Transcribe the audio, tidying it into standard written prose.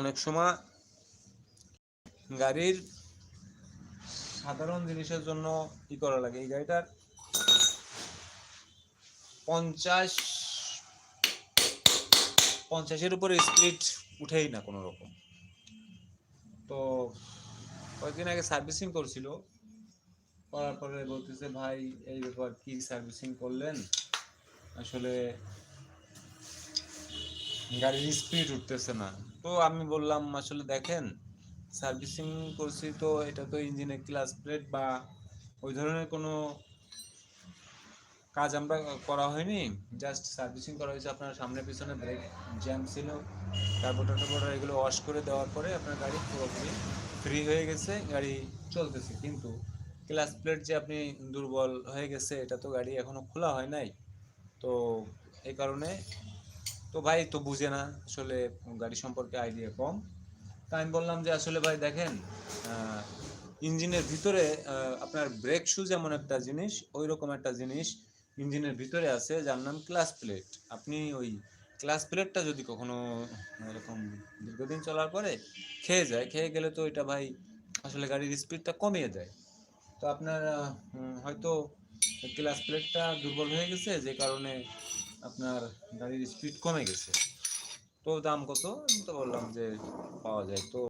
অনেক সময় গাড়ির সাধারণ জিনিসের জন্য কি করা লাগে, এই গাড়িটার 50-50-এর উপরে স্পিড উঠেই না কোনো রকম। তো কয়েকদিন আগে সার্ভিসিং করছিল, করার পরে বলতেছে ভাই এই ব্যাপার, কি সার্ভিসিং করলেন, আসলে গাড়ির স্পিড উঠতেছে না। তো আমি বললাম আসলে দেখেন, সার্ভিসিং করছি তো এটা তো ইঞ্জিনে ক্লাচ প্লেট বা ওই ধরনের কোনো কাজ আমরা করা হয়নি, জাস্ট সার্ভিসিং করা হয়েছে। আপনার সামনে পিছনে ব্রেক জ্যাম ছিল, কার্বোরেটর এগুলো ওয়াশ করে দেওয়ার পরে আপনার গাড়ি পুরোপুরি ফ্রি হয়ে গেছে, গাড়ি চলতেছে। কিন্তু ক্লাচ প্লেট যে আপনি দুর্বল হয়ে গেছে, এটা তো গাড়ি এখনো খোলা হয় নাই। তো এই কারণে তো ভাই তো বুঝে না আসলে, গাড়ি সম্পর্কে আইডিয়া কম। তা আমি বললাম যে আসলে ভাই দেখেন, ইঞ্জিনের ভিতরে আপনার ব্রেক শু যেমন একটা জিনিস, ওই রকম একটা জিনিস ইঞ্জিনের ভিতরে আছে যার নাম ক্লাচ প্লেট। আপনি ওই ক্লাচ প্লেটটা যদি কখনো এরকম দীর্ঘদিন চলার পরে খেয়ে গেলে তো এটা ভাই আসলে গাড়ির স্পিডটা কমিয়ে দেয়। তো আপনার হয়তো ক্লাচ প্লেটটা দুর্বল হয়ে গেছে, যে কারণে আপনার গাড়ির স্পিড কমে গেছে। তো দাম কত? আমি তো বললাম যে পাওয়া যায়। তো